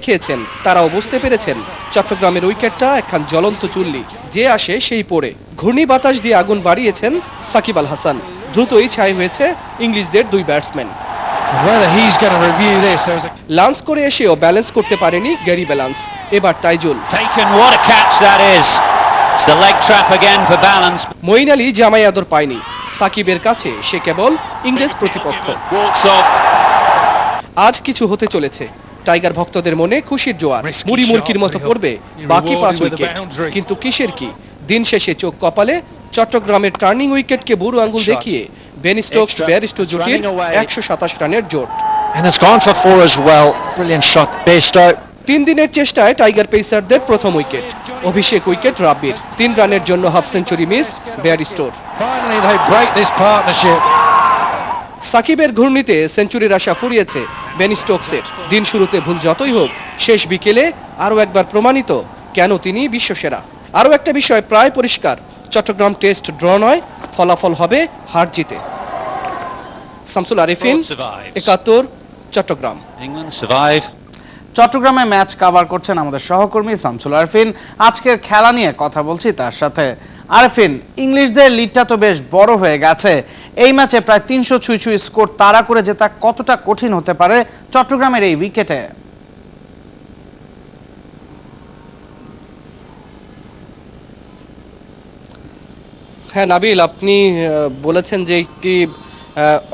খেয়েছেন তারাও বুঝতে পেরেছেন চট্টগ্রামের উইকেটটা একখান জ্বলন্ত চুল্লি, যে আসে সেই পড়ে। ঘূর্ণি বাতাস দিয়ে আগুন বাড়িয়েছেন সাকিব আল হাসান। দ্রুতই ছাই হয়েছে ইংলিশদের দুই ব্যাটসম্যান। লাঞ্চ করে এসেও ব্যালেন্স করতে পারেনি গ্যারি ব্যালান্স। এবার তাইজুল, মঈন আলী জামাই আদর পায়নি। সাকিবের কাছে সে কেবল ইংরেজ প্রতিপক্ষ। আজ কিছু হতে চলেছে। টাইগার ভক্তদের মনে খুশির জোয়ার। মুড়ি মুরকির মতো পড়বে বাকি 5 উইকেট। কিন্তু কিসের কি, দিন শেষে চোখ কপালে চট্টগ্রামের টার্নিং উইকেটকে বুড়ো আঙ্গুল দেখিয়ে বেন স্টোকস বেয়ারস্টো জুটির 127 রানের জোট। 3 দিনের চেষ্টায় টাইগার পেসারদের প্রথম উইকেট। অভিষেক উইকেট রাব্বির। 3 রানের জন্য হাফ সেঞ্চুরি মিস বেয়ারস্টোর। সাকিবের ঘূর্ণিতে সেঞ্চুরির আশা ফুরিয়েছে বেন স্টোকসের। দিন শুরুতে ভুল যতই হোক, শেষ বিকেলে আরও একবার প্রমাণিত কেন তিনি বিশ্বসেরা। আরও একটা বিষয় প্রায় পরিষ্কার, চট্টগ্রাম টেস্ট ড্র নয়, ফলাফল হবে হার জিতে। শামসুল আরিফিন, 71, চট্টগ্রাম। চট্টগ্রামে ম্যাচ কভার করছেন আমাদের সহকর্মী শামসুল আরিফিন। আজকের খেলা নিয়ে কথা বলছি তার সাথে। আরিফিন, ইংলিশদের লিডটা তো বেশ বড় হয়ে গেছে। এই ম্যাচে প্রায় 300 ছুঁই স্কোর তাড়া করে জেতা কতটা কঠিন হতে পারে চট্টগ্রামের এই উইকেটে? হ্যাঁ নাবিল, আপনি বলেছেন যে একটি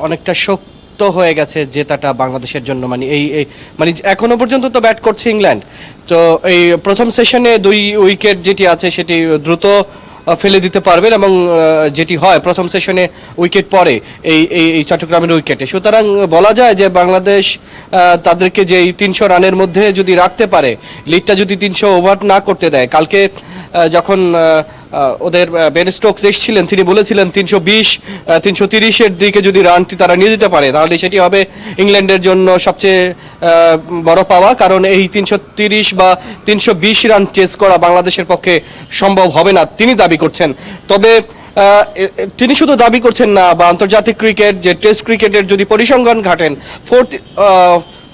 অনেকটা শক্ত হয়ে গেছে জেতাটা বাংলাদেশের জন্য। মানে এখনো পর্যন্ত তো ব্যাট করছে ইংল্যান্ড। তো এই প্রথম সেশনে 2 উইকেট যেটি আছে সেটি দ্রুত ফেলে দিতে পারবেন, এবং যেটি হয় প্রথম সেশনে উইকেট পড়ে এই চট্টগ্রামের উইকেটে। সুতরাং বলা যায় যে বাংলাদেশ তাদেরকে যে 300 রানের মধ্যে যদি রাখতে পারে, লিডটা যদি 300 ওভার না করতে দেয়। কালকে যখন ওদের বেন স্টোকস এসেছিলেন, তিনি বলেছিলেন 320-330-এর দিকে যদি রানটি তারা নিয়ে যেতে পারে, তাহলে সেটি হবে ইংল্যান্ডের জন্য সবচেয়ে বড় পাওয়া। কারণ এই 330 বা 320 রান চেস করা বাংলাদেশের পক্ষে সম্ভব হবে না তিনি দাবি করছেন। তবে তিনি শুধু দাবি করছেন না, বা আন্তর্জাতিক ক্রিকেট যে টেস্ট ক্রিকেটের যদি পরিসংখ্যান ঘাটেন,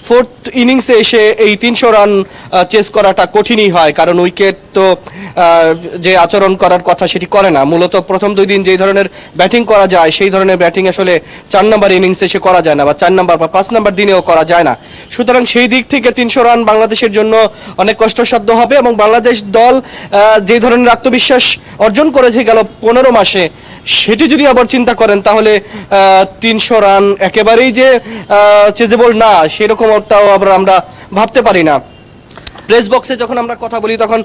ফোর্থ ইনিংসে এসে এই 300 রান চেস করাটা কঠিনই হয়। কারণ উইকেট তো যে আচরণ করার কথা সেটি করে না। মূলত প্রথম 2 দিন যেই ধরনের ব্যাটিং করা যায়, সেই ধরনের ব্যাটিং আসলে 4 নম্বর ইনিংসে এসে করা যায় না, বা 4 নম্বর বা 5 নম্বর দিনেও করা যায় না। সুতরাং সেই দিক থেকে 300 রান বাংলাদেশের জন্য অনেক কষ্টসাধ্য হবে। এবং বাংলাদেশ দল যে ধরনের আত্মবিশ্বাস অর্জন করেছে গেল 15 মাসে, সেটি যদি আবার চিন্তা করেন, তাহলে 300 রান একেবারেই যে চেজেবল না, সেরকমটাও আবার আমরা ভাবতে পারি না। প্রেস বক্সে যখন আমরা কথা বলি, তখন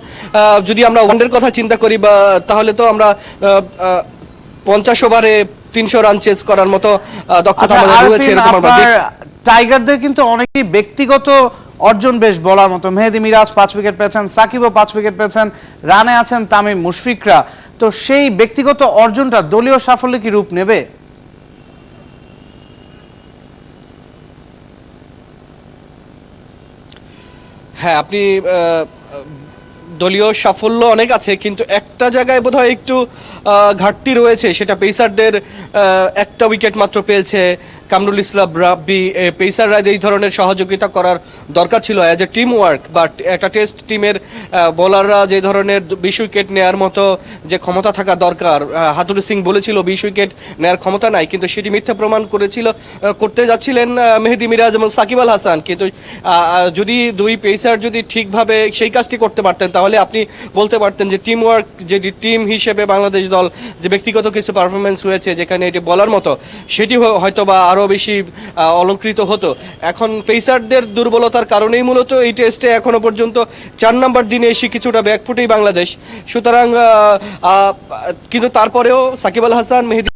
যদি আমরা ওয়ানডের কথা চিন্তা করি, বা তাহলে তো আমরা 50 ওভারে 300 রান চেস করার মতো দক্ষতা আমাদের রয়েছে। টাইগারদের কিন্তু অনেকেই ব্যক্তিগত অর্জন বেশ বলার মতো। মেহেদী মিরাজ 5 উইকেট পেয়েছেন, সাকিবও 5 উইকেট পেয়েছেন, রানে আছেন তামিম মুশফিকরা। তো সেই ব্যক্তিগত অর্জনটা দলীয় সাফল্যে কি রূপ নেবে? হ্যাঁ, আপনি দলীয় সাফল্য অনেক আছে, কিন্তু একটা জায়গায় বোধহয় একটু ঘাটতি রয়েছে। সেটা পেসারদের একটা উইকেট মাত্র পেয়েছে কামরুল ইসলাম রাব্বি। পেসাররা এই ধরনের সহযোগিতা করার দরকার ছিল as a team work, but একটা টেস্ট টিমের বোলাররা যে ধরনের 20 উইকেট নেওয়ার মতো যে ক্ষমতা থাকা দরকার, হাতুড়ি সিং বলেছিল 20 উইকেট নেওয়ার ক্ষমতা নাই, কিন্তু সেটি মিথ্যা প্রমাণ করতে যাচ্ছিলেন মেহেদী মিরাজ এবং সাকিব আল হাসান। কিন্তু যদি 2 পেসার যদি ঠিকভাবে সেই কাজটি করতে পারতেন, তাহলে আপনি বলতে পারতেন যে টিম ওয়ার্ক, যে টিম হিসেবে বাংলাদেশ দল যে ব্যক্তিগত কিছু পারফরমেন্স হয়েছে যেখানে এটি বলার মতো, সেটি হয়তো বা আরও বেশি অলঙ্কৃত হতো। এখন পেসারদের দুর্বলতার কারণেই মূলত এই টেস্টে এখনো পর্যন্ত 4 নম্বর দিনে এসে কিছুটা ব্যাকফুটেই বাংলাদেশ। সুতরাং কিন্তু তারপরেও সাকিব আল হাসান, মেহেদী